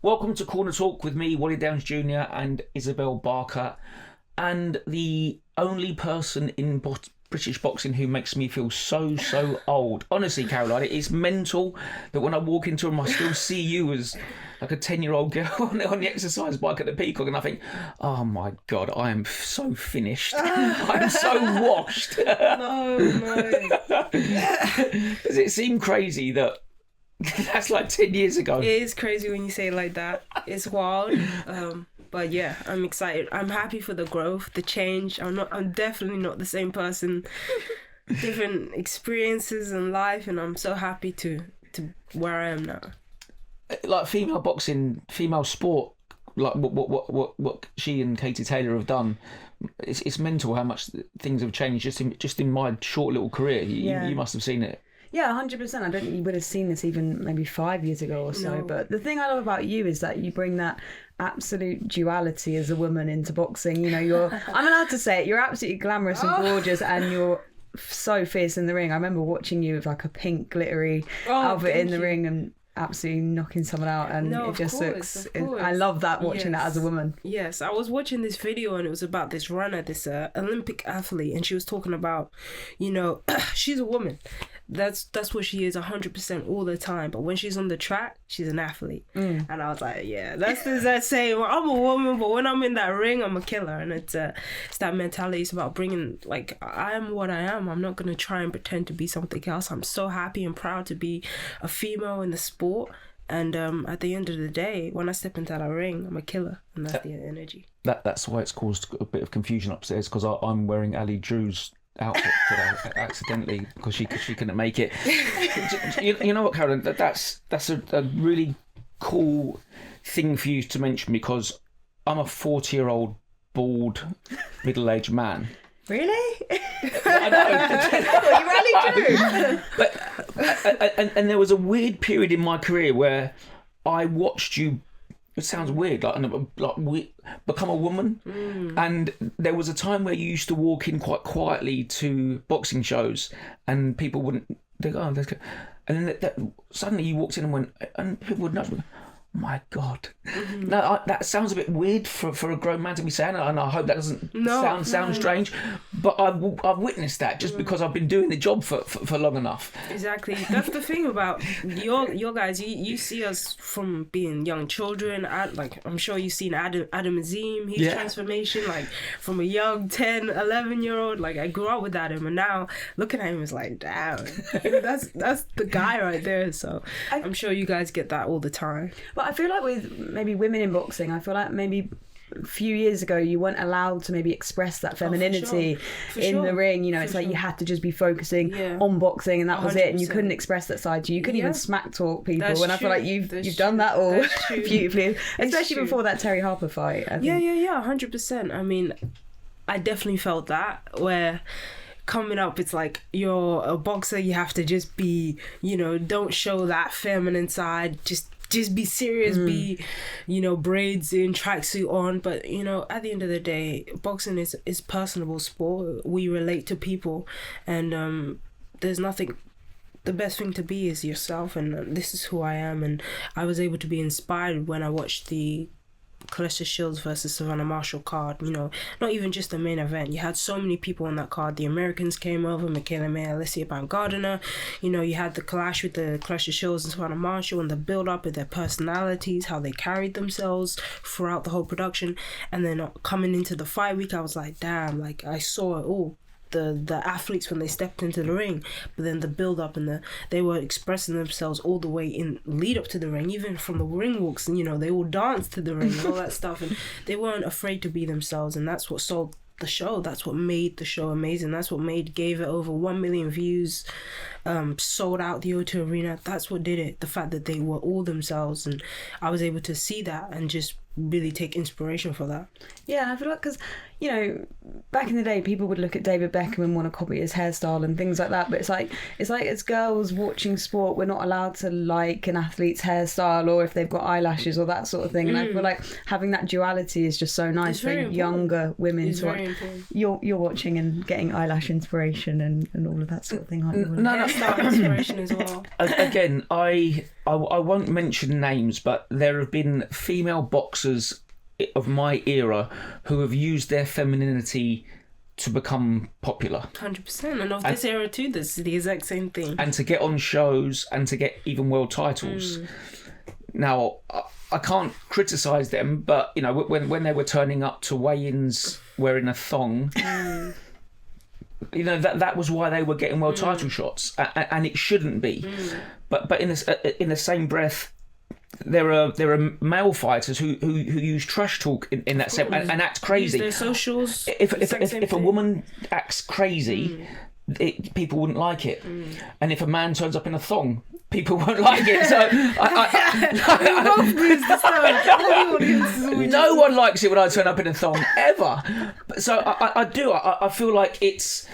Welcome to Corner Talk with me, Wally Downs Jr. and Isabel Barker, and the only person in British boxing who makes me feel so old. Honestly, Caroline, it's mental that when I walk into a room, I still see you as like a 10-year-old girl on the exercise bike at the Peacock, and I think, oh my God, I am so finished. I'm so washed. No. Does it seem crazy that that's like 10 years ago? It is crazy when you say it like that. It's wild. But yeah, I'm excited. I'm happy for the growth, the change. I'm definitely not the same person. Different experiences in life, and I'm so happy to where I am now. Like female boxing, female sport, like what she and Katie Taylor have done, it's mental how much things have changed just in my short little career. You must have seen it. Yeah, 100%. I don't think you would have seen this even maybe 5 years ago or so. No. But the thing I love about you is that you bring that absolute duality as a woman into boxing. You know, I'm allowed to say it, you're absolutely glamorous and gorgeous, and you're so fierce in the ring. I remember watching you with like a pink glittery outfit in the ring and absolutely knocking someone out, and it just looks. I love that, watching that as a woman. Yes, I was watching this video and it was about this runner, this Olympic athlete, and she was talking about, she's a woman. That's what she is 100% all the time. But when she's on the track, she's an athlete. And I was like, yeah, that's that saying. Well, I'm a woman, but when I'm in that ring, I'm a killer. And it's that mentality. It's about bringing, like, I am what I am. I'm not going to try and pretend to be something else. I'm so happy and proud to be a female in the sport. And at the end of the day, when I step into that ring, I'm a killer. And that's the energy. That's why it's caused a bit of confusion upstairs, because I'm wearing Ali Drew's outfit today accidentally because she couldn't make it. You know what, Caroline? That's a really cool thing for you to mention, because I'm a 40-year-old bald middle-aged man. Really? I know. You really do. But and there was a weird period in my career where I watched you. It sounds weird, become a woman. And there was a time where you used to walk in quite quietly to boxing shows, and people wouldn't. They go, oh, let's go. And then suddenly you walked in and went, and people would nudge me. My God. Now that sounds a bit weird for a grown man to be saying, and I hope that doesn't sound strange, but I've witnessed that just because I've been doing the job for long enough. Exactly. That's the thing about your guys. You see us from being young children. I'm sure you've seen Adam Azim, his transformation, like from a young 10, 11-year-old. Like, I grew up with Adam, and now looking at him is like, damn, that's the guy right there. So I'm sure you guys get that all the time. But I feel like with maybe women in boxing, I feel like maybe a few years ago you weren't allowed to maybe express that femininity in the ring. It's like you had to just be focusing on boxing, and that was 100%. It, and you couldn't express that side to you. You couldn't even smack talk people. That's and I feel like you've done that all beautifully, especially before that Terry Harper fight. Yeah, 100%. I mean, I definitely felt that, where coming up, it's like, you're a boxer, you have to just be, don't show that feminine side, just be serious, be, braids in, tracksuit on. But, at the end of the day, boxing is personable sport. We relate to people, and there's nothing. The best thing to be is yourself, and this is who I am. And I was able to be inspired when I watched the Claressa Shields versus Savannah Marshall card. Not even just the main event. You had so many people on that card. The Americans came over, Mikaela Mayer, Alicia Baumgardner. You had the clash with the Claressa Shields and Savannah Marshall, and the build-up of their personalities, how they carried themselves throughout the whole production. And then coming into the fight week, I was like, damn, like, I saw it all. The athletes when they stepped into the ring, but then the build up and they were expressing themselves all the way in lead up to the ring, even from the ring walks, and they all danced to the ring and all that stuff, and they weren't afraid to be themselves, and that's what sold the show. That's what made the show amazing. That's what gave it over 1 million views, sold out the O2 Arena. That's what did it. The fact that they were all themselves, and I was able to see that and just really take inspiration for that. Yeah, I feel like, because back in the day, people would look at David Beckham and want to copy his hairstyle and things like that, but it's like as girls watching sport, we're not allowed to like an athlete's hairstyle or if they've got eyelashes or that sort of thing. And I feel like having that duality is just so nice for younger women. It's to watch. You're watching and getting eyelash inspiration and all of that sort of thing, aren't you? No, star inspiration as well. Again, I won't mention names, but there have been female boxers of my era who have used their femininity to become popular. 100%. And of this era too, this is the exact same thing. And to get on shows and to get even world titles. Now, I can't criticise them, but, you know, when they were turning up to weigh-ins wearing a thong, you know, that was why they were getting world title shots, and it shouldn't be. But in the same breath, there are male fighters who use trash talk in that sense and act crazy. Use their socials. If a woman acts crazy, people wouldn't like it, and if a man turns up in a thong, people won't like it. So no one likes it when I turn up in a thong ever. So I feel like it's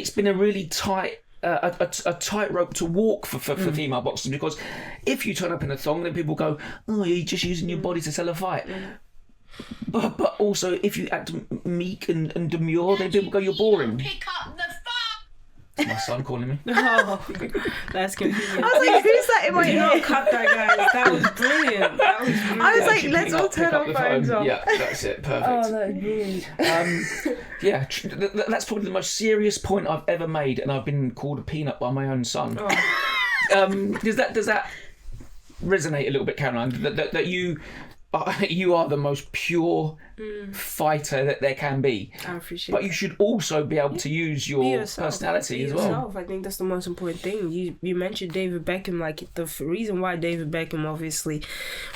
been a really tight. A tightrope to walk for female boxers, because if you turn up in a thong, then people go, "Oh, you're just using your body to sell a fight." But also, if you act meek and demure, then people go, "You're boring." Pick up the phone. My son calling me. Oh, that's convenient. I was like, who's that in my You ear? don't cut that, guys. That was brilliant. I was like, let's all turn our phones off. Yeah, that's it. Perfect. Oh, that was brilliant. Yeah, that's probably the most serious point I've ever made, and I've been called a peanut by my own son. Does that resonate a little bit, Caroline? That you are the most pure fighter that there can be. I appreciate But that. you should also be able to use your personality as well. Yourself. I think that's the most important thing. You mentioned David Beckham. Like, the reason why David Beckham obviously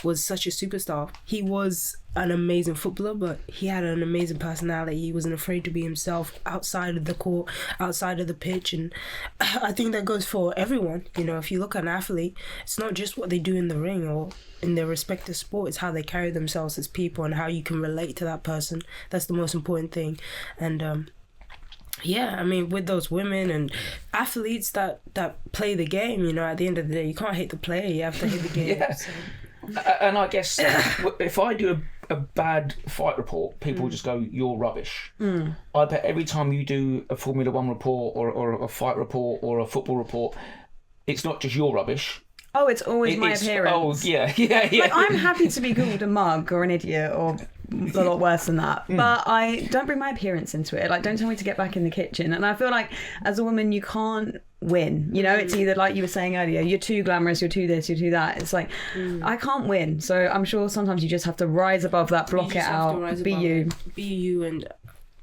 was such a superstar, he was an amazing footballer, but he had an amazing personality. He wasn't afraid to be himself outside of the court, outside of the pitch, and I think that goes for everyone. You know, if you look at an athlete, it's not just what they do in the ring or in their respective sport, it's how they carry themselves as people and how you can relate to that person. That's the most important thing. And yeah, I mean, with those women and athletes that play the game, you know, at the end of the day, you can't hate the player, you have to hate the game. Yeah. So. And I guess if I do a bad fight report, people just go, "You're rubbish." I bet every time you do a Formula 1 report or a fight report or a football report, it's not just "you're rubbish." Oh, it's always my appearance. Oh, yeah. Like, I'm happy to be called a mug or an idiot or a lot worse than that, but I don't bring my appearance into it. Like, don't tell me to get back in the kitchen. And I feel like as a woman, you can't win. You know, it's either, like you were saying earlier, you're too glamorous, you're too this, you're too that. It's like, I can't win. So I'm sure sometimes you just have to rise above that, block it out, be you. Be you, and,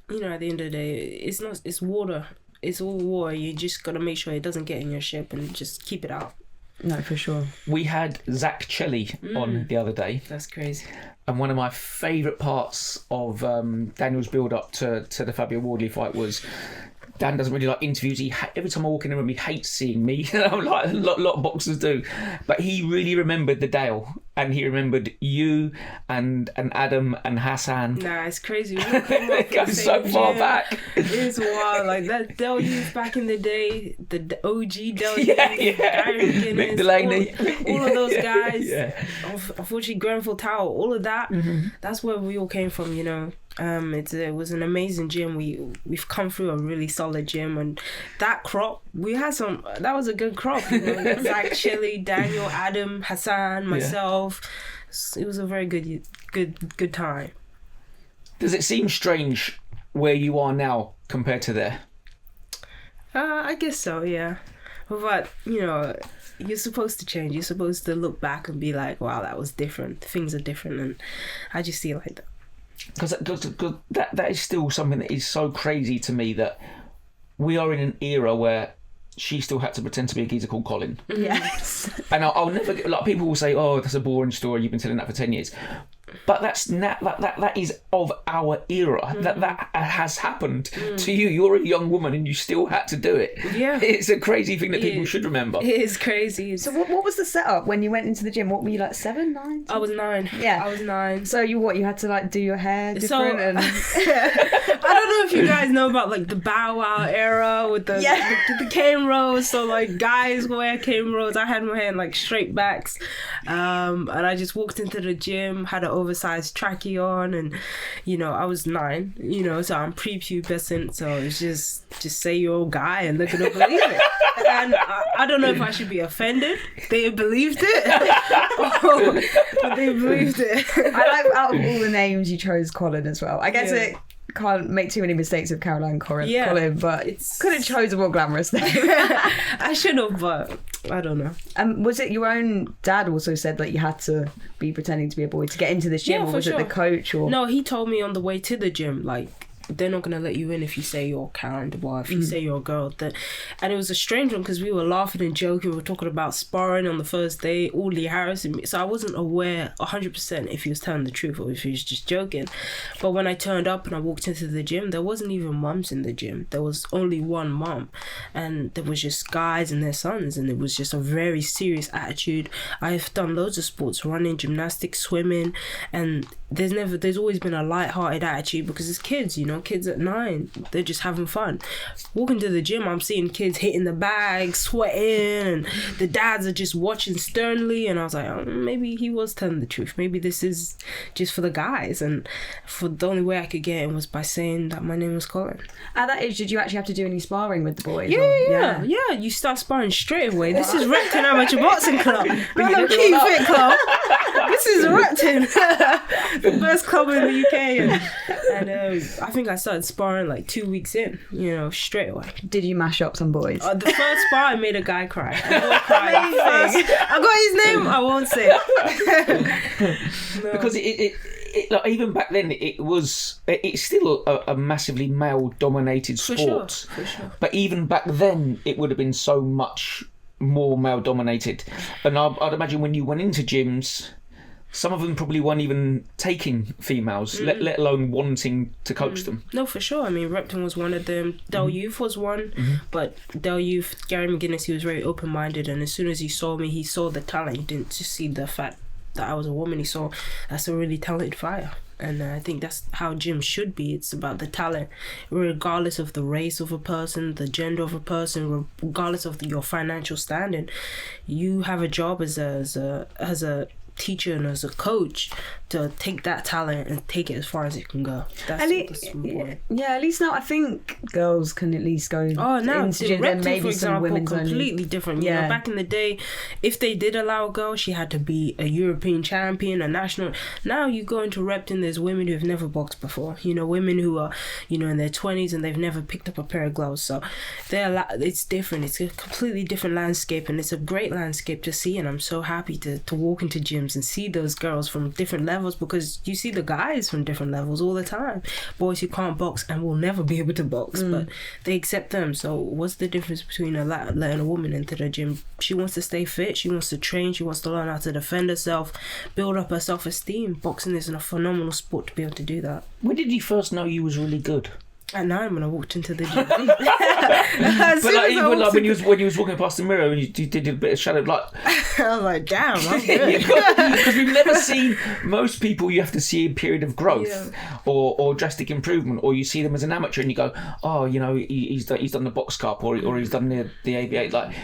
you know, at the end of the day, it's water. It's all water. You just got to make sure it doesn't get in your ship and just keep it out. No, for sure. We had Zach Chelly on the other day. That's crazy. And one of my favourite parts of Daniel's build-up to the Fabio Wardley fight was Dan doesn't really like interviews. Every time I walk in the room, he hates seeing me. Like a lot of boxers do. But he really remembered the Dale, and he remembered you and Adam and Hassan. Nah, it's crazy. It goes so far back. It's wild. Like that Del youth back in the day, the OG Del youth, Yeah. Mick Delaney, all of those guys. Yeah. Unfortunately, Grenfell Tower, all of that. That's where we all came from, you know. It was an amazing gym. We've come through a really solid gym, and that crop, that was a good crop, you know. Zach, Shelly, Daniel, Adam, Hassan, myself. It was a very good time. Does it seem strange where you are now compared to there? I guess so, yeah. But, you know, you're supposed to change. You're supposed to look back and be like, wow, that was different. Things are different, and I just see it like that. Because that is still something that is so crazy to me, that we are in an era where she still had to pretend to be a geezer called Colin. Yes. And I'll never get, like, people will say, "Oh, that's a boring story, you've been telling that for 10 years." But that is of our era. That has happened to you. You're a young woman and you still had to do it. Yeah. It's a crazy thing that people should remember. It is crazy. So what was the setup when you went into the gym? What were you, like 7, 9? I was 9. Yeah. I was 9. So you had to like do your hair different and I don't know if you guys know about like the Bow Wow era with the cane rows. So like guys wear cane rows. I had my hair in like straight backs, and I just walked into the gym, had an oversized trackie on, and I was 9, so I'm prepubescent. So it's just say you're a guy and they're gonna believe it. And I don't know if I should be offended. They believed it, but they believed it. I like out of all the names you chose Colin as well. I guess it can't make too many mistakes with Caroline Colin, but could have chose a more glamorous name. I should have, but I don't know. Was it your own dad also said that you had to be pretending to be a boy to get into the gym, or was it the coach? Or no, he told me on the way to the gym, like, they're not going to let you in if you say you're Karen Dubois, if you say you're a girl. And it was a strange one because we were laughing and joking. We were talking about sparring on the first day, all Lee Harris and me. So I wasn't aware 100% if he was telling the truth or if he was just joking. But when I turned up and I walked into the gym, there wasn't even mums in the gym. There was only one mum. And there was just guys and their sons. And it was just a very serious attitude. I've done loads of sports, running, gymnastics, swimming. And there's always been a light-hearted attitude because it's kids, kids at 9, they're just having fun. Walking to the gym, I'm seeing kids hitting the bag, sweating, and the dads are just watching sternly. And I was like, maybe he was telling the truth. Maybe this is just for the guys. And for the only way I could get in was by saying that my name was Colin. At that age, did you actually have to do any sparring with the boys? Yeah. You start sparring straight away. This is Repton Amateur Boxing Club, not no Key Fit Club. This is Repton, the best club in the UK. And I think I started sparring like 2 weeks in, straight away. Did you mash up some boys? The first spar, I made a guy cry. I got his name, I won't say it. No. Because it like, even back then, it's still a massively male-dominated sport. For sure. But even back then, it would have been so much more male-dominated. And I'd imagine when you went into gyms, some of them probably weren't even taking females, let alone wanting to coach them. No, for sure. I mean, Repton was one of them. Del Youth was one. But Del Youth, Gary McGuinness, he was very open-minded. And as soon as he saw me, he saw the talent. He didn't just see the fact that I was a woman. He saw that's a really talented fighter. And I think that's how gyms should be. It's about the talent, regardless of the race of a person, the gender of a person, regardless of your financial standing. You have a job as a teacher and as a coach to take that talent and take it as far as it can go. That's important. At least now I think girls can at least go now into gym, and maybe for some example, women's completely only. different. Back in the day, if they did allow a girl, she had to be a European champion, a national. Now you go into Repton, there's women who have never boxed before. Women who are in their 20s and they've never picked up a pair of gloves. So it's different. It's a completely different landscape, and it's a great landscape to see. And I'm so happy to walk into gyms and see those girls from different levels, because you see the guys from different levels all the time. Boys who can't box and will never be able to box, but they accept them. So what's the difference between letting a woman into the gym? She wants to stay fit, she wants to train, she wants to learn how to defend herself, build up her self-esteem. Boxing is a phenomenal sport to be able to do that. When did you first know you was really good? At 9 when I walked into the gym. But even when you was walking past the mirror and you did a bit of shadow, like I was like, damn, I'm good. Because we've never seen most people. You have to see a period of growth or drastic improvement, or you see them as an amateur and you go, oh, he's done the box cup or he's done the ABA. Like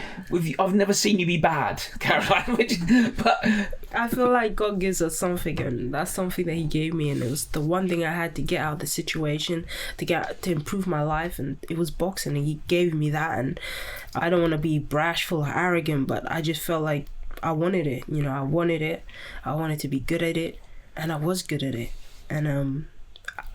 I've never seen you be bad, Caroline. But I feel like God gives us something, and that's something that He gave me, and it was the one thing I had to get out of the situation to improve my life, and it was boxing, and He gave me that. And I don't want to be bashful or arrogant, but I just felt like I wanted it. I wanted it. I wanted to be good at it, and I was good at it. And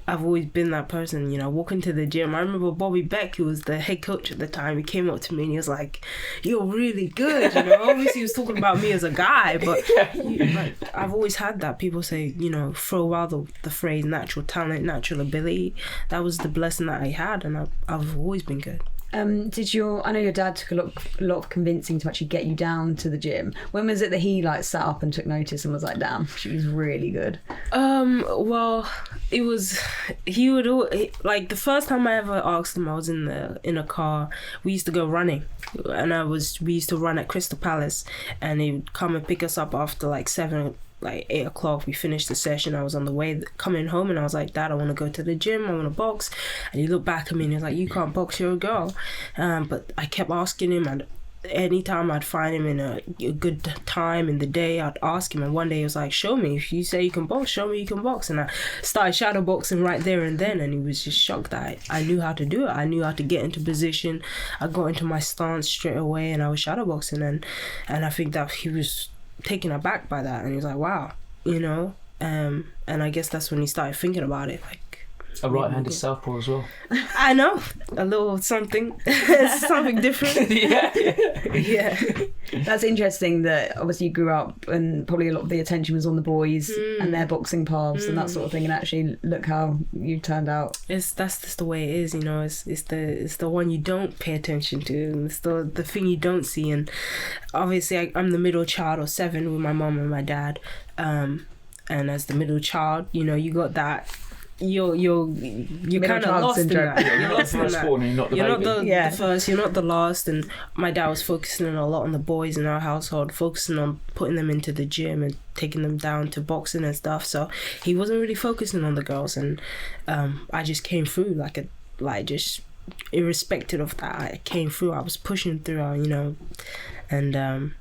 I've always been that person, walking to the gym. I remember Bobby Beck, who was the head coach at the time, he came up to me and he was like, you're really good, Obviously he was talking about me as a guy, but I've always had that. People say, throw out the phrase natural talent, natural ability. That was the blessing that I had, and I've always been good. I know your dad took a lot of convincing to actually get you down to the gym. When was it that he sat up and took notice and was like, damn, she was really good? Well, it was, he would the first time I ever asked him, I was in a car. We used to go running, and we used to run at Crystal Palace, and he would come and pick us up after 7 like 8 o'clock. We finished the session. I was on the way coming home, and I was like, Dad, I want to go to the gym. I want to box. And he looked back at me and he was like, you can't box, you're a girl. But I kept asking him, and anytime I'd find him in a good time in the day, I'd ask him. And one day he was like, show me. If you say you can box, show me you can box. And I started shadow boxing right there and then, and he was just shocked that I knew how to do it. I knew how to get into position. I got into my stance straight away, and I was shadow boxing. And I think that he was taken aback by that, and he was like, wow, you know. And I guess that's when he started thinking about it, like, a right-handed southpaw as well. I know, a little something something different. Yeah. That's interesting that obviously you grew up and probably a lot of the attention was on the boys and their boxing paths and that sort of thing, and actually look how you turned out. That's just the way it is, you know. It's the one you don't pay attention to, and it's the thing you don't see. And obviously I'm the middle child of 7 with my mom and my dad, and as the middle child, you know, you got that. You're kind of lost syndrome. In that. You're not the first born, you're not the baby. You're not the first, you're not the last. And my dad was focusing a lot on the boys in our household, focusing on putting them into the gym and taking them down to boxing and stuff. So he wasn't really focusing on the girls, and I just came through just irrespective of that. I came through. I was pushing through, you know, and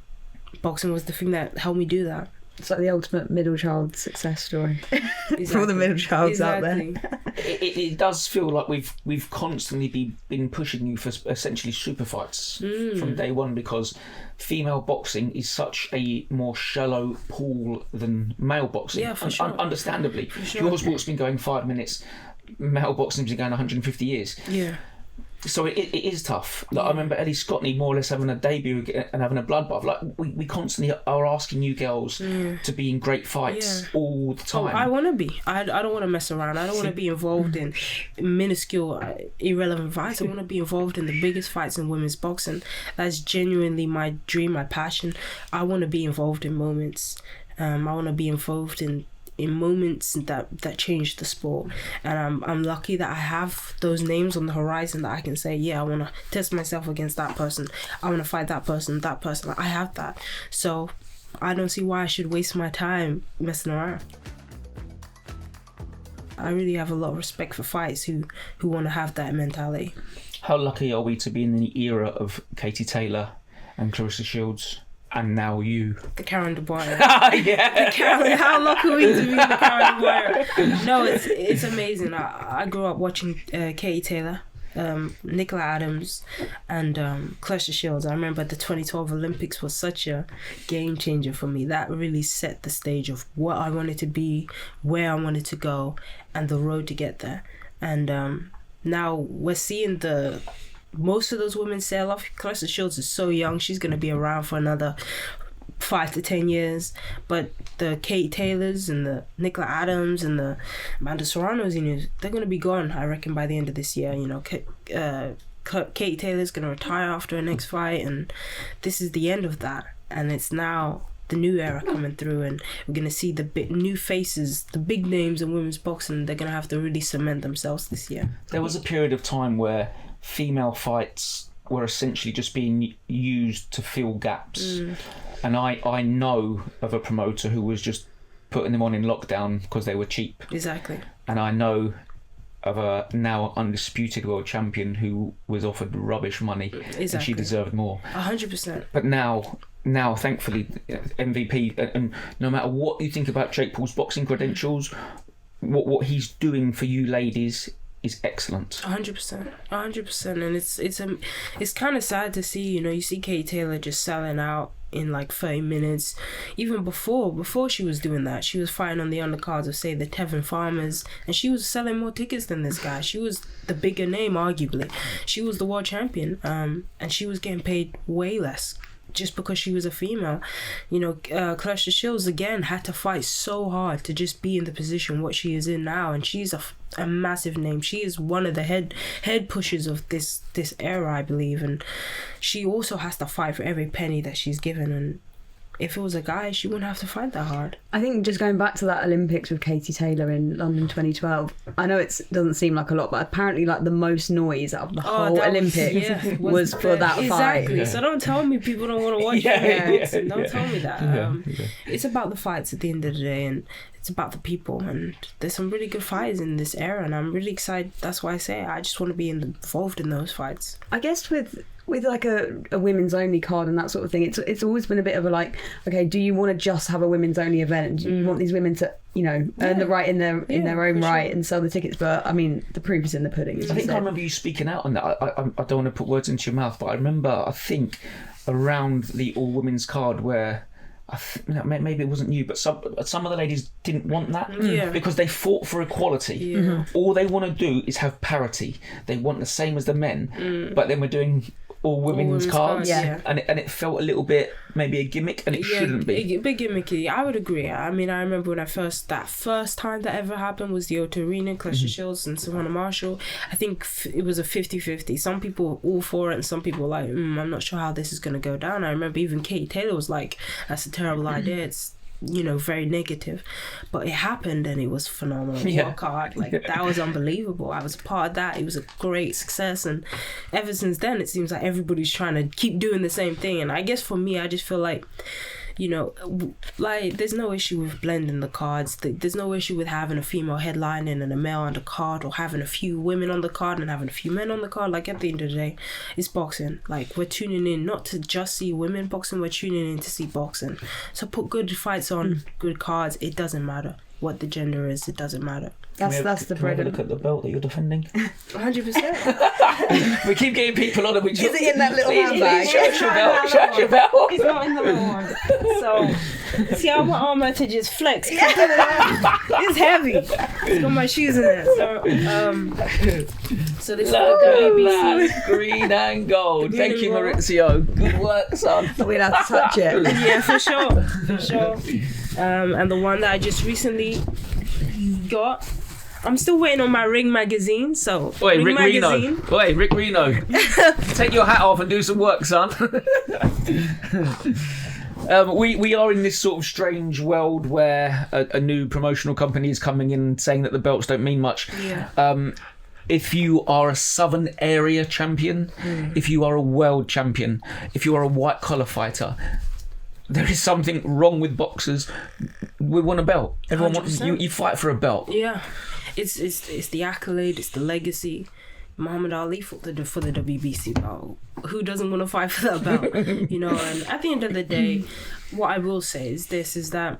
boxing was the thing that helped me do that. It's like the ultimate middle child success story. Exactly. For all the middle childs out there. It does feel like we've constantly been pushing you for essentially super fights from day one, because female boxing is such a more shallow pool than male boxing. Yeah, for sure. Understandably. For sure. Your sport's been going 5 minutes. Male boxing's been going 150 years. Yeah. So it is tough. Like, I remember Ellie Scottney more or less having a debut and having a bloodbath. Like we constantly are asking you girls to be in great fights all the time. Oh, I want to be. I don't want to mess around. I don't want to be involved in minuscule, irrelevant fights. I want to be involved in the biggest fights in women's boxing. That's genuinely my dream, my passion. I want to be involved in moments. I want to be involved in moments that change the sport, and I'm lucky that I have those names on the horizon that I can say, yeah, I want to test myself against that person, I want to fight that person. I have that, so I don't see why I should waste my time messing around. I really have a lot of respect for fighters who want to have that mentality. How lucky are we to be in the era of Katie Taylor and Claressa Shields? And now you. The Karen Dubois. Yeah. How lucky are we to be the Karen Dubois? No, it's amazing. I grew up watching Katie Taylor, Nicola Adams, and Claressa Shields. I remember the 2012 Olympics was such a game changer for me. That really set the stage of what I wanted to be, where I wanted to go, and the road to get there. And now we're seeing most of those women sail off. Claressa Shields is so young. She's going to be around for another 5 to 10 years. But the Kate Taylors and the Nicola Adams and the Amanda Serranos, you know, they're going to be gone, I reckon, by the end of this year. You know, Kate Taylor's going to retire after her next fight, and this is the end of that. And it's now the new era coming through, and we're going to see the new faces, the big names in women's boxing. They're going to have to really cement themselves this year. There was a period of time where female fights were essentially just being used to fill gaps. And I know of a promoter who was just putting them on in lockdown because they were cheap. Exactly. And I know of a now undisputed world champion who was offered rubbish money. Exactly. And she deserved more. 100%. But now thankfully, MVP, and no matter what you think about Jake Paul's boxing credentials, what he's doing for you ladies is excellent. 100%, and it's kind of sad to see. You know, you see Kate Taylor just selling out in like 30 minutes. Even before she was doing that, she was fighting on the undercards of, say, the Tevin Farmers, and she was selling more tickets than this guy. She was the bigger name, arguably. She was the world champion, and she was getting paid way less just because she was a female. You know, Claressa Shields again had to fight so hard to just be in the position what she is in now, and she's a massive name. She is one of the head pushers of this era, I believe, and she also has to fight for every penny that she's given. And if it was a guy, she wouldn't have to fight that hard. I think just going back to that Olympics with Katie Taylor in London 2012, I know it doesn't seem like a lot, but apparently like the most noise out of the whole Olympics was for that fight. Exactly. So don't tell me people don't want to watch it. Don't tell me that. It's about the fights at the end of the day, and it's about the people, and there's some really good fighters in this era, and I'm really excited. That's why I say I just want to be involved in those fights. I guess with like a women's only card and that sort of thing, it's always been a bit of a like, okay, do you want to just have a women's only event? Do you want these women to, you know, earn the right in their own right and sell the tickets? But I mean, the proof is in the pudding. I think I remember you speaking out on that. I don't want to put words into your mouth, but I think around the all women's card where maybe it wasn't you, but some of the ladies didn't want that because they fought for equality. All they want to do is have parity. They want the same as the men, but then we're doing all women's cards, and it felt a little bit maybe a gimmick, and it shouldn't be. A bit gimmicky. I would agree. I mean, I remember when that first time that ever happened was the O2 Arena, Claressa Shields and Savannah Marshall. I think it was a 50-50. Some people were all for it, and some people were like, I'm not sure how this is going to go down. I remember even Katie Taylor was like, that's a terrible idea. It's, you know, very negative, but it happened and it was phenomenal. Work hard, like that was unbelievable. I was a part of that. It was a great success, and ever since then it seems like everybody's trying to keep doing the same thing. And I guess for me, I just feel like, you know, like there's no issue with blending the cards. There's no issue with having a female headlining and a male on the card, or having a few women on the card and having a few men on the card. Like at the end of the day, it's boxing. Like we're tuning in not to just see women boxing, we're tuning in to see boxing. So put good fights on, good cards. It doesn't matter what the gender is. It doesn't matter. That's the bread. Look at the belt that you're defending. 100%. We keep getting people on, and we just... Is it in that little handbag? Shut your belt. Shut your belt. It's not in the little one. So, see, I want armor to just flex. It's heavy. It's got my shoes in it. So this is the WBC. Green and gold. Thank you, Maurizio. Good work, son. We'll have to touch it. Yeah, for sure. And the one that I just recently got, I'm still waiting on my Ring magazine. So Rick Reno. Take your hat off and do some work, son. We are in this sort of strange world where a new promotional company is coming in saying that the belts don't mean much. If you are a Southern area champion, if you are a world champion, if you are a white collar fighter, there is something wrong with boxers. We want a belt. Everyone wants you fight for a belt. Yeah, it's the accolade, it's the legacy. Muhammad Ali fought for the WBC belt. Who doesn't want to fight for that belt? You know, and at the end of the day, what I will say is that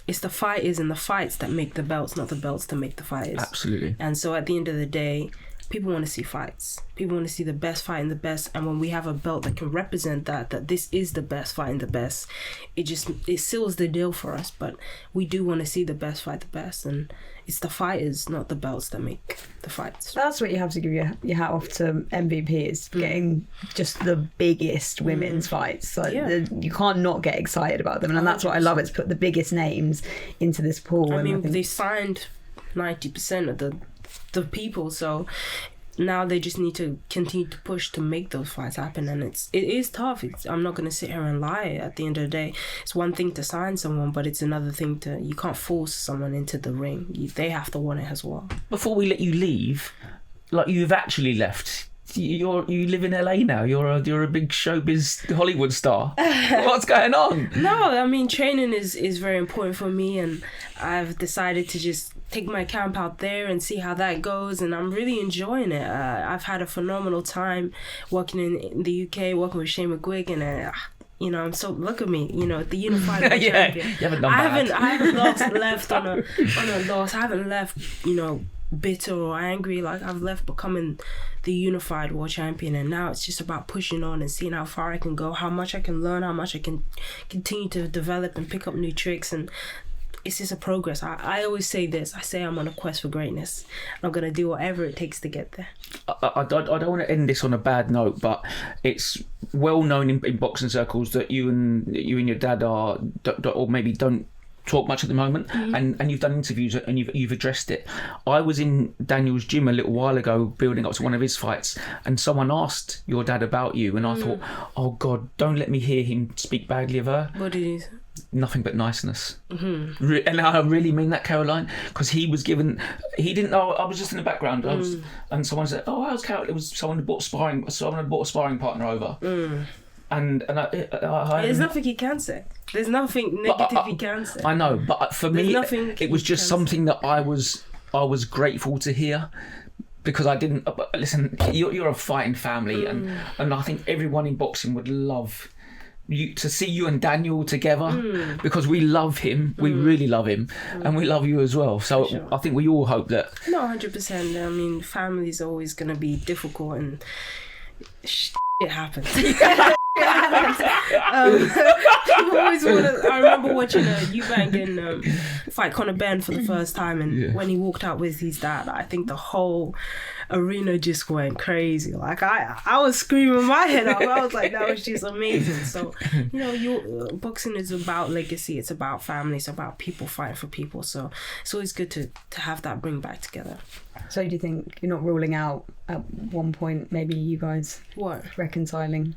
it's the fighters and the fights that make the belts, not the belts to make the fighters. Absolutely. And so at the end of the day, people want to see fights. People want to see the best fighting the best. And when we have a belt that can represent that this is the best fighting the best, it seals the deal for us. But we do want to see the best fight the best. And it's the fighters, not the belts, that make the fights. That's what you have to give your hat off to MVP, is getting just the biggest women's fights. Like you can't not get excited about them. And that's what I love. It's put the biggest names into this pool. I mean, they signed 90% of the people, so now they just need to continue to push to make those fights happen. And it is tough. I'm not going to sit here and lie. At the end of the day, it's one thing to sign someone, but it's another thing you can't force someone into the ring. They have to want it as well. Before we let you leave, like, you've actually left. You live in LA now. You're a big showbiz Hollywood star. What's going on? No, I mean, training is very important for me, and I've decided to just take my camp out there and see how that goes, and I'm really enjoying it. I've had a phenomenal time working in the UK, working with Shane McGuigan, and you know, look at me, you know, the unified champion. You haven't done bad. I haven't left on a loss. I haven't left, you know, bitter or angry. Like, I've left becoming the unified world champion, and now it's just about pushing on and seeing how far I can go, how much I can learn, how much I can continue to develop and pick up new tricks. And it's just a progress. I always say this. I say I'm on a quest for greatness. I'm going to do whatever it takes to get there. I don't want to end this on a bad note, but it's well known in boxing circles that you and your dad are, or maybe don't talk much at the moment, and you've done interviews and you've addressed it. I was in Daniel's gym a little while ago building up to one of his fights, and someone asked your dad about you, and I thought, oh God, don't let me hear him speak badly of her. What did you say? Nothing but niceness. And I really mean that, Caroline, because he didn't know. I was just in the background. And someone said, oh, how's Carol? It was someone who bought a sparring partner over. And I there's nothing he can say. There's nothing negative he can say. I know, but for me, it was just something that I was grateful to hear, because I didn't listen. You're a fighting family, and I think everyone in boxing would love to see you and Daniel together, because we love him. We really love him, and we love you as well. So sure. I think we all hope that. No, 100%. I mean, family's always going to be difficult, and it happens. I remember watching Eubank fight Conor Benn for the first time, and when he walked out with his dad, I think the whole arena just went crazy. Like I was screaming my head off. I was like, that was just amazing. So boxing is about legacy. It's about family. It's about people fighting for people. So it's always good to have that bring back together. So do you think you're not ruling out at one point maybe you guys reconciling?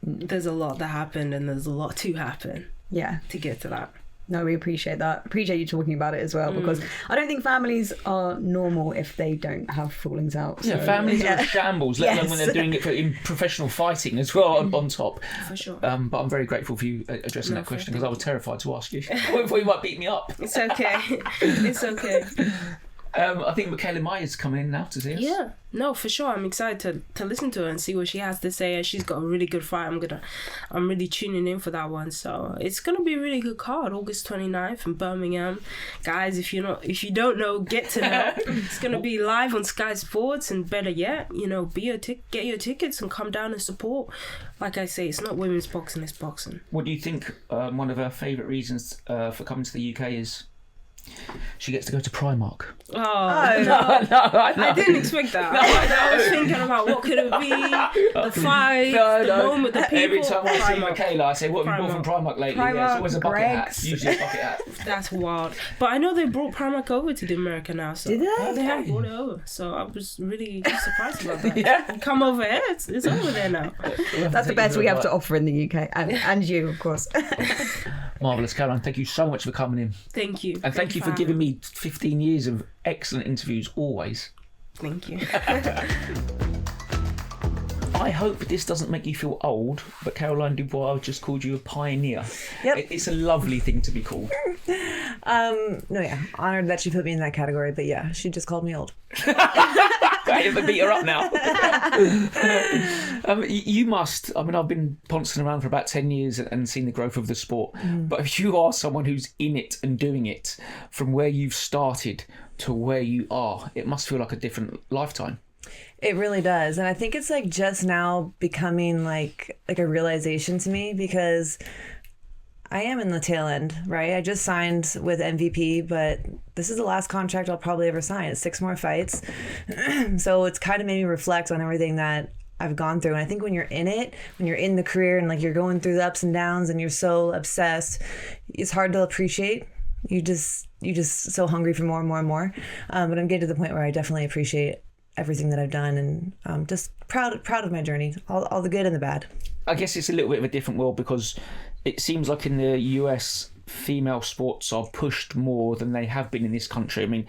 There's a lot that happened, and there's a lot to happen. Yeah, to get to that. No, we appreciate that. Appreciate you talking about it as well, because I don't think families are normal if they don't have fallings out. So, families are shambles, let alone when they're doing it in professional fighting as well on top. For sure. But I'm very grateful for you addressing that question, because I was terrified to ask you. I thought you might beat me up. It's okay. It's okay. I think Mikaela Mayer is coming in now to see us. Yeah, no, for sure. I'm excited to listen to her and see what she has to say. And she's got a really good fight. I'm really tuning in for that one. So it's gonna be a really good card. August 29th in Birmingham, guys. If you don't know, get to know. It's gonna be live on Sky Sports, and better yet, get your tickets and come down and support. Like I say, it's not women's boxing; it's boxing. What do you think? One of her favourite reasons for coming to the UK is she gets to go to Primark. No, I didn't expect that. I was thinking about what could it be, the fight, the moment, the people. Every time I see Mikaela, I say, what have you bought from Primark lately? It's always a bucket hat. Usually a bucket hat. That's wild. But I know they brought Primark over to America now. So did they? They have brought it over. So I was really surprised about that. Come over here, it's over there now. That's the best we have to offer in the UK. And you, of course. Marvellous, Caroline. Thank you so much for coming in. Thank you. And thank you for giving me 15 years of excellent interviews always. Thank you. I hope this doesn't make you feel old, but Caroline Dubois just called you a pioneer. Yep. It's a lovely thing to be called. Honoured that she put me in that category, but yeah, she just called me old. I have to beat her up now. You must. I mean, I've been pouncing around for about 10 years and seen the growth of the sport. But if you are someone who's in it and doing it, from where you've started to where you are, it must feel like a different lifetime. It really does. And I think it's like just now becoming like a realization to me, because I am in the tail end, right? I just signed with MVP, but this is the last contract I'll probably ever sign. It's 6 more fights. So it's kind of made me reflect on everything that I've gone through. And I think when you're in it, when you're in the career and like you're going through the ups and downs and you're so obsessed, it's hard to appreciate. You just so hungry for more and more and more. But I'm getting to the point where I definitely appreciate everything that I've done, and I'm just proud of my journey, all the good and the bad. I guess it's a little bit of a different world, because it seems like in the US, female sports are pushed more than they have been in this country. I mean,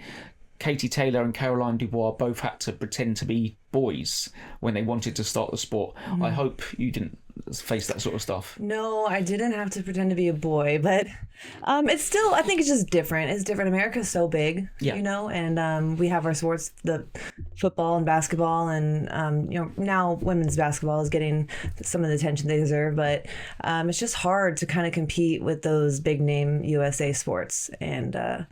Katie Taylor and Caroline Dubois both had to pretend to be boys when they wanted to start the sport. I hope you didn't face that sort of stuff. No, I didn't have to pretend to be a boy, but it's still, I think it's just different. It's different. America's so big, and we have our sports, the football and basketball, and now women's basketball is getting some of the attention they deserve, but it's just hard to kind of compete with those big name USA sports. And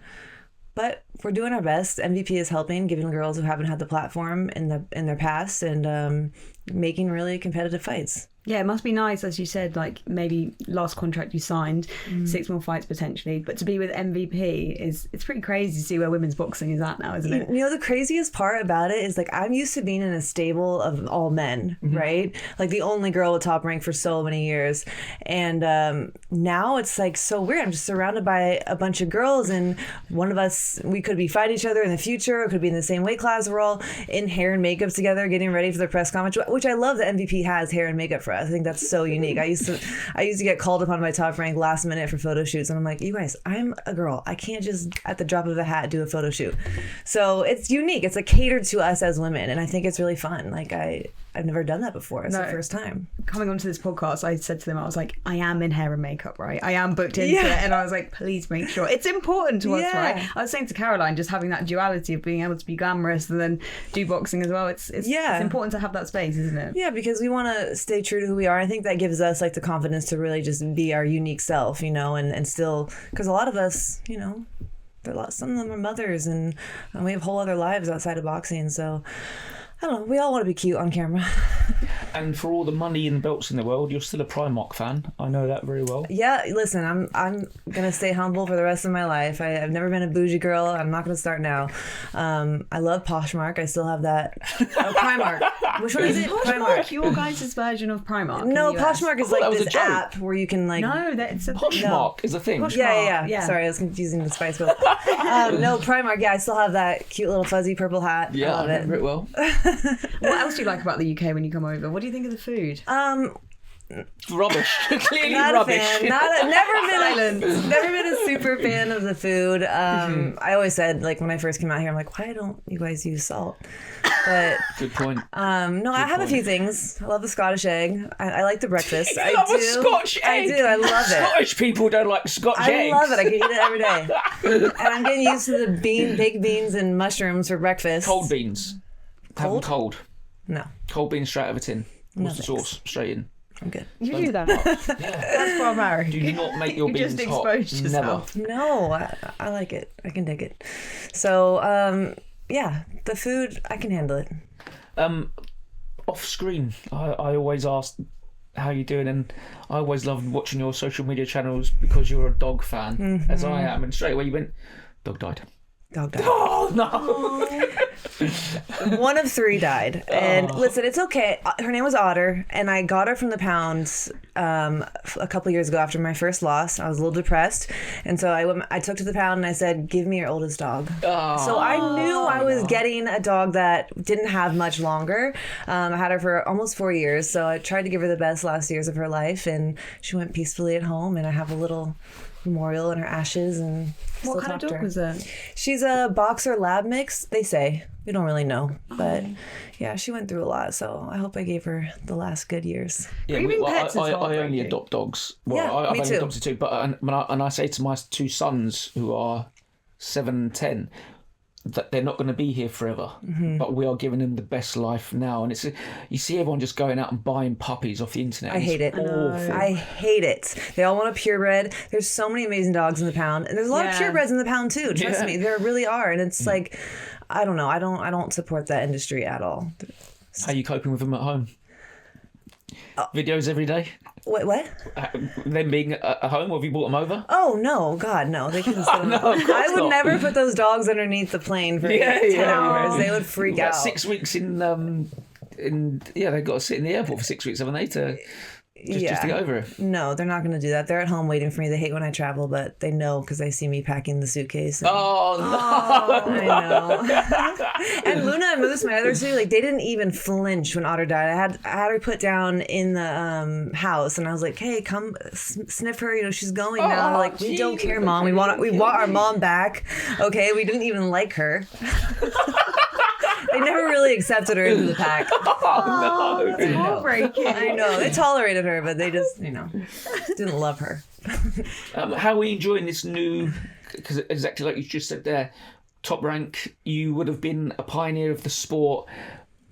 but we're doing our best. MVP is helping, giving girls who haven't had the platform in their past, and making really competitive fights. Yeah, it must be nice, as you said, like maybe last contract you signed, 6 more fights potentially, but to be with MVP it's pretty crazy to see where women's boxing is at now, isn't it? You know, the craziest part about it is, like, I'm used to being in a stable of all men, right? Like the only girl at Top Rank for so many years. And now it's like so weird. I'm just surrounded by a bunch of girls, and one of us, we could be fighting each other in the future, or could be in the same weight class. We're all in hair and makeup together, getting ready for the press conference, which I love that MVP has hair and makeup for us. I think that's so unique. I used to get called upon by Top Rank last minute for photo shoots, and I'm like, you guys, I'm a girl. I can't just at the drop of a hat do a photo shoot. So it's unique. It's like catered to us as women, and I think it's really fun. Like I've never done that before. It's the first time. Coming onto this podcast, I said to them, I was like, I am in hair and makeup, right? I am booked into it, and I was like, please make sure. It's important to us, right? I was saying to Caroline, just having that duality of being able to be glamorous and then do boxing as well. It's important to have that space, isn't it? Yeah, because we want to stay true to who we are. I think that gives us like the confidence to really just be our unique self, you know, and still, because a lot of us, you know, some of them are mothers, and we have whole other lives outside of boxing. So I don't know. We all want to be cute on camera. And for all the money and belts in the world, you're still a Primark fan. I know that very well. Yeah, listen, I'm gonna stay humble for the rest of my life. I've never been a bougie girl. I'm not gonna start now. I love Poshmark. I still have that. Oh, Primark. Which one is it? Primark. Your guys' version of Primark. No, Poshmark is like this app where you can like. No, that's a Poshmark is a thing. Poshmark. Yeah. Sorry, I was confusing the Spice Girls. No, Primark. Yeah, I still have that cute little fuzzy purple hat. Yeah, I love I remember it well. What else do you like about the UK when you come over? What do you think of the food? Rubbish. Clearly not rubbish. A fan. Never been a super fan of the food. I always said, like, when I first came out here, I'm like, why don't you guys use salt? But good point. I have a few things. I love the Scottish egg. I like the breakfast. I love a Scotch egg. I do. I love it. Scottish people don't like Scotch eggs. I love it. I can eat it every day. And I'm getting used to the baked beans and mushrooms for breakfast. Cold beans. Have them cold. No. Cold beans straight out of a tin. No, What's the sauce? Straight in. I'm good. You do that? That's barbaric. Do not make your beans just hot. exposed yourself. Never. No, I like it. I can dig it. So, yeah, the food, I can handle it. Off screen, I always ask how you're doing, and I always loved watching your social media channels because you're a dog fan, as I am, and straight away you went, dog died. Dog died. Oh no! One of 3 died. And listen, it's okay. Her name was Otter, and I got her from the pounds a couple years ago after my first loss. I was a little depressed, and so I took to the pound and I said, give me your oldest dog. So I knew I was getting a dog that didn't have much longer. I had her for almost 4 years, so I tried to give her the best last years of her life, and she went peacefully at home, and I have a little memorial in her ashes. And what kind of dog was that? She's a boxer lab mix, they say. We don't really know, but yeah, she went through a lot, so I hope I gave her the last good years. Yeah, I only adopt dogs. Well, I've only adopted 2, but and I say to my 2 sons who are 7 and 10 that they're not going to be here forever, but we are giving them the best life now. And you see everyone just going out and buying puppies off the internet. I hate it. I hate it. They all want a purebred. There's so many amazing dogs in the pound, and there's a lot of purebreds in the pound too. Trust me, there really are. And it's like, I don't know. I don't support that industry at all. How are you coping with them at home? Videos every day? Wait, what? Them being at home, or have you brought them over? Oh, no. God, no. They couldn't sit I would never put those dogs underneath the plane for 10 hours. They would freak out. 6 weeks in they've got to sit in the airport for 6 weeks, haven't they, to just to get over it? No, they're not going to do that. They're at home waiting for me. They hate when I travel, but they know because they see me packing the suitcase. Oh, no. I know. And Luna and Moose, my other 2, like, they didn't even flinch when Otter died. I had her put down in the house, and I was like, hey, come sniff her. You know, she's going now. They're like, we don't care, Mom. We want our mom back. Okay, we didn't even like her. They never really accepted her into the pack. Oh, no. It's heartbreaking. I know. They tolerated her, but they just, didn't love her. How are we enjoying this new, because exactly like you just said there, Top Rank, you would have been a pioneer of the sport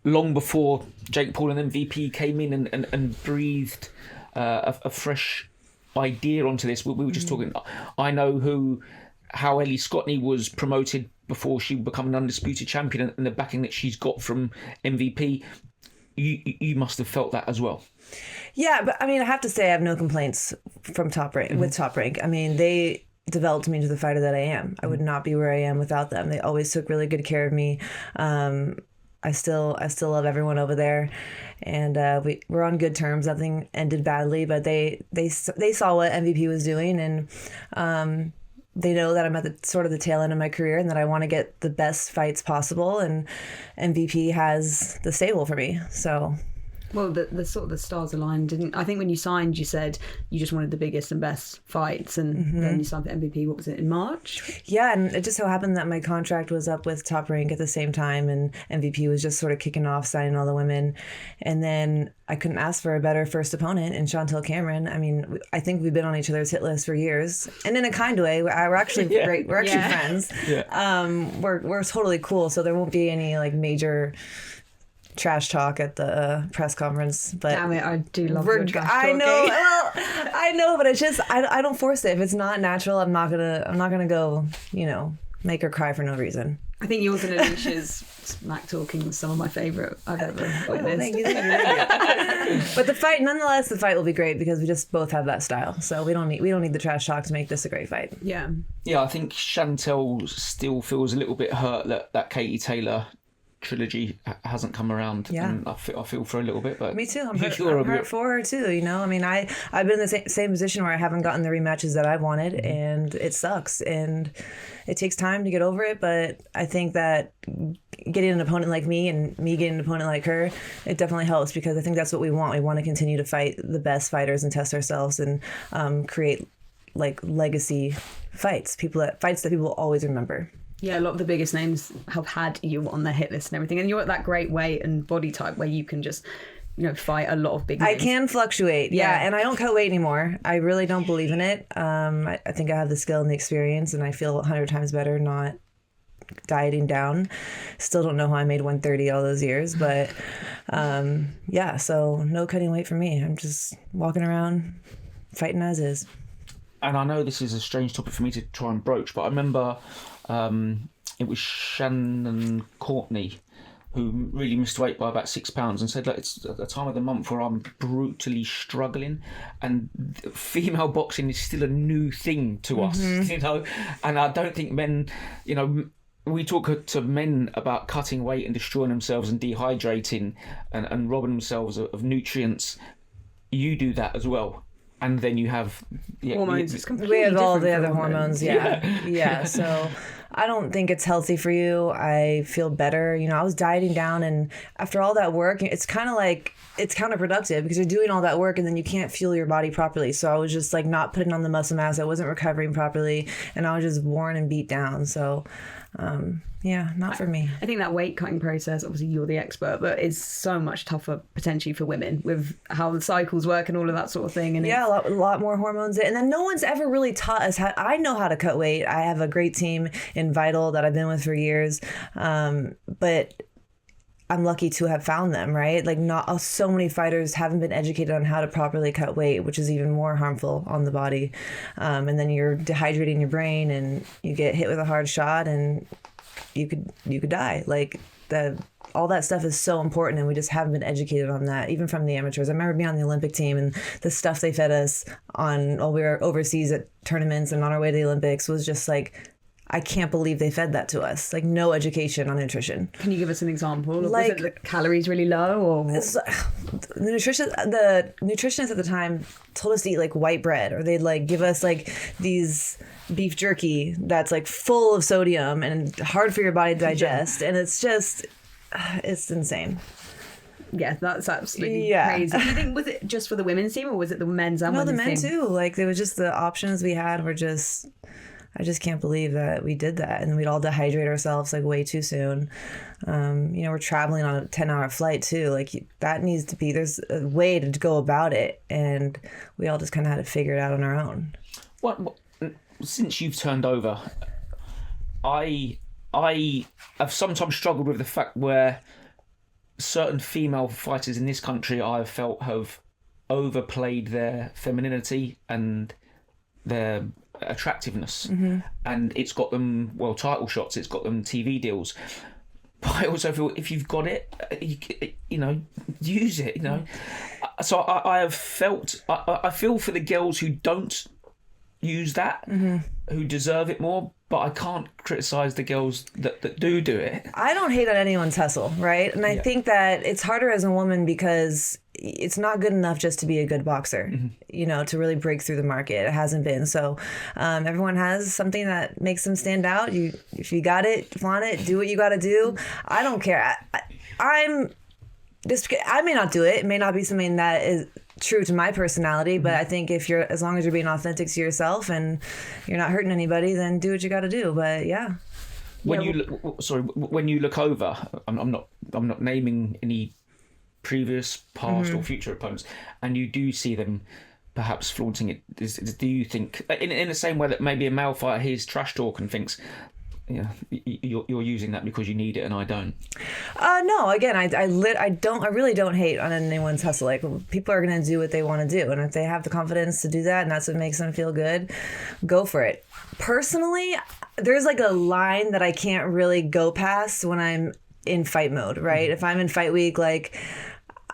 long before Jake Paul and MVP came in and breathed a fresh idea onto this. We were just talking, I know who how Ellie Scotney was promoted before she became an undisputed champion, and the backing that she's got from MVP, you must have felt that as well. Yeah, but I mean, I have to say I have no complaints from Top Rank with Top Rank. I mean, they developed me into the fighter that I am. I would not be where I am without them. They always took really good care of me. I still love everyone over there, and we're on good terms. Nothing ended badly, but they saw what MVP was doing, and they know that I'm at the sort of the tail end of my career, and that I want to get the best fights possible. And MVP has the stable for me, so. Well, the sort of the stars aligned, didn't I think when you signed you said you just wanted the biggest and best fights, and then you signed for MVP, what was it, in March? Yeah, and it just so happened that my contract was up with Top Rank at the same time, and MVP was just sort of kicking off, signing all the women. And then I couldn't ask for a better first opponent in Chantelle Cameron. I mean, I think we've been on each other's hit list for years, and in a kind way. We're actually great. We're actually friends. Yeah. We're totally cool, so there won't be any like major trash talk at the press conference. But damn it, I do love your trash talking. I know. Well, I know, but it's just I don't force it. If it's not natural, I'm not gonna go, make her cry for no reason. I think yours and Alicia's smack talking was some of my favourite I've ever witnessed. Thank you. But the fight will be great because we just both have that style. So we don't need the trash talk to make this a great fight. Yeah. Yeah, I think Chantelle still feels a little bit hurt that Katie Taylor trilogy hasn't come around. Yeah. And I feel for a little bit, but me too. I'm hurt for her too. I mean, I've been in the same position where I haven't gotten the rematches that I wanted, and it sucks, and it takes time to get over it. But I think that getting an opponent like me and me getting an opponent like her, it definitely helps, because I think that's what we want. We want to continue to fight the best fighters and test ourselves and create like legacy fights that people will always remember. Yeah, a lot of the biggest names have had you on their hit list and everything, and you're at that great weight and body type where you can just, fight a lot of big names. I can fluctuate, yeah, and I don't cut weight anymore. I really don't believe in it. I think I have the skill and the experience, and I feel 100 times better not dieting down. Still don't know how I made 130 all those years, but so no cutting weight for me. I'm just walking around fighting as is. And I know this is a strange topic for me to try and broach, but I remember it was Shannon Courtney who really missed weight by about 6 pounds and said, like, it's at the time of the month where I'm brutally struggling, and female boxing is still a new thing to us, and I don't think men, we talk to men about cutting weight and destroying themselves and dehydrating and robbing themselves of nutrients. You do that as well. And then you have hormones. It's completely we have all the different other hormones. Yeah. So I don't think it's healthy for you. I feel better. I was dieting down, and after all that work, it's kind of like it's counterproductive because you're doing all that work and then you can't fuel your body properly. So I was just like not putting on the muscle mass. I wasn't recovering properly, and I was just worn and beat down. So not for me. I think that weight cutting process, obviously you're the expert, but is so much tougher potentially for women with how the cycles work and all of that sort of thing. And a lot more hormones. And then no one's ever really taught us how. I know how to cut weight. I have a great team in Vital that I've been with for years. But I'm lucky to have found them, right? Like not so many fighters haven't been educated on how to properly cut weight, which is even more harmful on the body. And then you're dehydrating your brain, and you get hit with a hard shot, and you could die. Like all that stuff is so important, and we just haven't been educated on that, even from the amateurs. I remember being on the Olympic team, and the stuff they fed us on while we were overseas at tournaments and on our way to the Olympics was just like, I can't believe they fed that to us. Like no education on nutrition. Can you give us an example? Was it the calories really low, or the nutritionists at the time told us to eat like white bread, or they'd like give us like these beef jerky that's like full of sodium and hard for your body to digest, and it's just it's insane. Yeah, that's absolutely crazy. Do you think, was it just for the women's team, or was it the men's and women's team? No, the men too. Like it was just the options we had were just. I just can't believe that we did that, and we'd all dehydrate ourselves like way too soon. We're traveling on a 10-hour flight too. Like that needs to be. There's a way to go about it, and we all just kind of had to figure it out on our own. What since you've turned over, I have sometimes struggled with the fact where certain female fighters in this country I've felt have overplayed their femininity and their attractiveness, and it's got them title shots. It's got them TV deals. But I also feel if you've got it, use it. So I have felt I feel for the girls who don't use that, who deserve it more. But I can't criticize the girls that do it. I don't hate on anyone's hustle, right? And I think that it's harder as a woman because it's not good enough just to be a good boxer, to really break through the market. It hasn't been. So everyone has something that makes them stand out. If you got it, flaunt it, do what you got to do. I don't care. I may not do it. It may not be something that is true to my personality, but I think as long as you're being authentic to yourself and you're not hurting anybody, then do what you got to do. But yeah. When you look over, I'm not naming any previous, past, or future opponents, and you do see them perhaps flaunting it. Do you think, in the same way that maybe a male fighter hears trash talk and thinks, you're using that because you need it and I don't? No, again, I really don't hate on anyone's hustle. Like, people are going to do what they want to do, and if they have the confidence to do that and that's what makes them feel good, go for it. Personally, there's like a line that I can't really go past when I'm in fight mode, right? If I'm in fight week, like,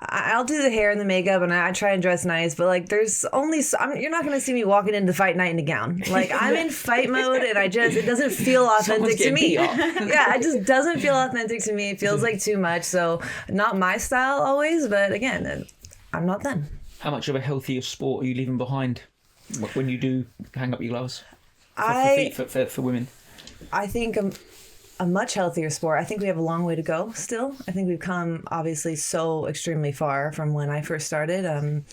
I'll do the hair and the makeup and I try and dress nice, but like there's only you're not going to see me walking into fight night in a gown. Like, I'm in fight mode and it doesn't feel authentic to me. Yeah, it just doesn't feel authentic to me. It feels like too much. So not my style always, but again, I'm not them. How much of a healthier sport are you leaving behind when you do hang up your gloves for women? I think a much healthier sport. I think we have a long way to go still. I think we've come obviously so extremely far from when I first started. And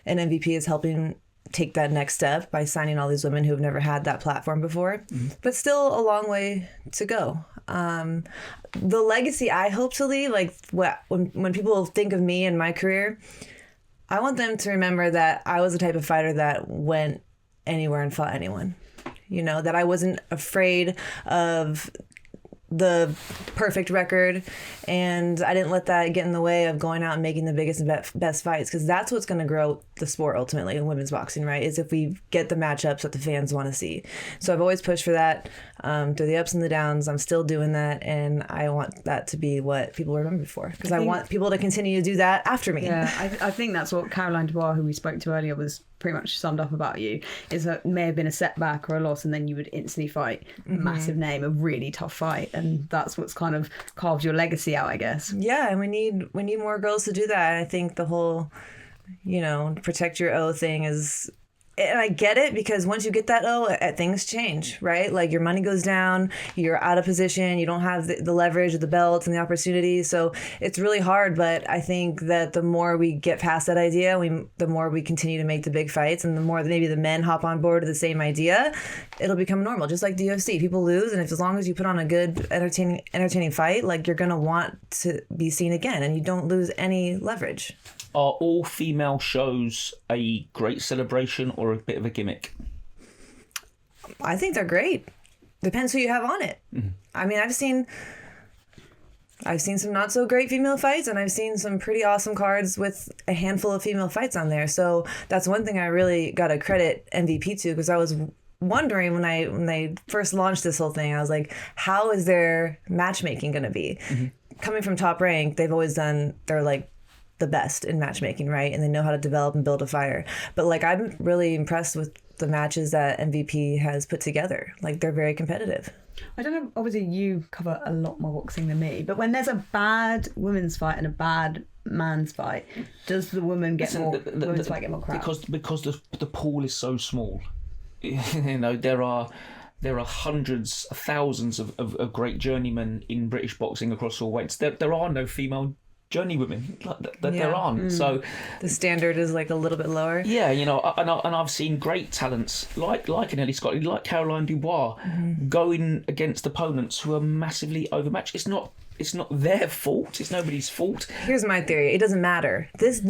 MVP is helping take that next step by signing all these women who have never had that platform before. But still a long way to go. The legacy I hope to leave, like when people think of me and my career, I want them to remember that I was the type of fighter that went anywhere and fought anyone. That I wasn't afraid of the perfect record, and I didn't let that get in the way of going out and making the biggest and best fights, because that's what's going to grow the sport ultimately in women's boxing, right? Is if we get the matchups that the fans want to see. So I've always pushed for that through the ups and the downs. I'm still doing that, and I want that to be what people remember me for, because I want people to continue to do that after me. Yeah, I think that's what Caroline Dubois, who we spoke to earlier, was pretty much summed up about you, is that it may have been a setback or a loss, and then you would instantly fight a massive name, a really tough fight, and that's what's kind of carved your legacy out, I guess. Yeah, and we need more girls to do that. I think the whole, protect your O thing is, and I get it, because once you get that O, things change, right? Like, your money goes down, you're out of position, you don't have the leverage of the belts and the opportunities, so it's really hard. But I think that the more we get past that idea, the more we continue to make the big fights, and the more maybe the men hop on board with the same idea, it'll become normal. Just like the UFC, people lose, and as long as you put on a good, entertaining fight, like, you're gonna want to be seen again, and you don't lose any leverage. Are all female shows a great celebration or a bit of a gimmick? I think they're great. Depends who you have on it. I mean, I've seen some not so great female fights, and I've seen some pretty awesome cards with a handful of female fights on there. So that's one thing I really got to credit MVP to, because I was wondering when they first launched this whole thing, I was like, how is their matchmaking going to be? Coming from Top Rank, they're like the best in matchmaking, right? And they know how to develop and build a fire. But like, I'm really impressed with the matches that MVP has put together. Like, they're very competitive. I don't know, obviously you cover a lot more boxing than me, but when there's a bad women's fight and a bad man's fight, does the women's fight get more crowd? Because the pool is so small. There are hundreds, thousands of great journeymen in British boxing across all weights. There are no female journeywomen. There aren't. So the standard is like a little bit lower. Yeah, and I've seen great talents like an Ellie Scott, like Caroline Dubois, going against opponents who are massively overmatched. It's not their fault. It's nobody's fault. Here's my theory. It doesn't matter. This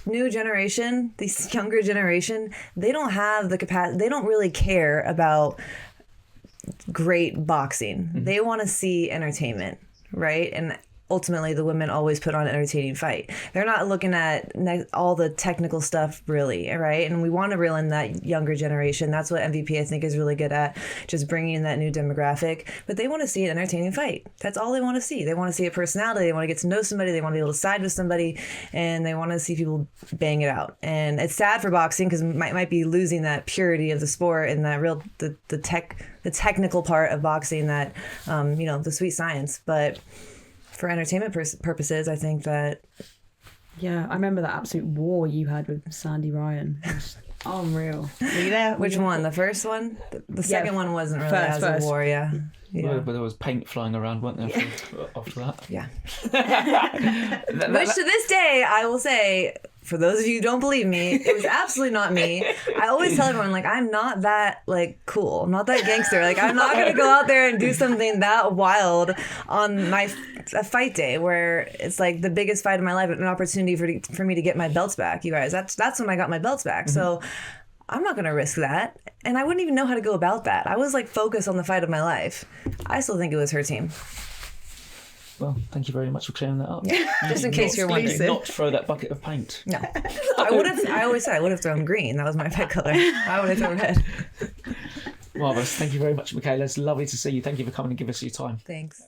new generation, this younger generation, they don't have the capacity. They don't really care about great boxing. They want to see entertainment, right? And ultimately the women always put on an entertaining fight. They're not looking at all the technical stuff really, right? And we want to reel in that younger generation. That's what MVP I think is really good at, just bringing in that new demographic. But they want to see an entertaining fight. That's all they want to see. They want to see a personality. They want to get to know somebody. They want to be able to side with somebody, and they want to see people bang it out. And it's sad for boxing because might be losing that purity of the sport and that real the technical part of boxing, that the sweet science. But for entertainment purposes, I think that... Yeah, I remember that absolute war you had with Sandy Ryan. It was unreal. Were you there? Which one? The first one? The second one wasn't really as a war, yeah. Well, but there was paint flying around, weren't there, after that? Yeah. Which to this day, I will say, for those of you who don't believe me, it was absolutely not me. I always tell everyone, like, I'm not that, like, cool. I'm not that gangster. Like, I'm not going to go out there and do something that wild on a fight day where it's, like, the biggest fight of my life, an opportunity for me to get my belts back, you guys. That's when I got my belts back. Mm-hmm. So I'm not going to risk that. And I wouldn't even know how to go about that. I was, like, focused on the fight of my life. I still think it was her team. Well, thank you very much for clearing that up. Yeah. Just in case you're wondering. Not throw that bucket of paint. No. I always said I would have thrown green. That was my pet color. I would have thrown red. Marvellous. Thank you very much, Mikaela. It's lovely to see you. Thank you for coming and giving us your time. Thanks.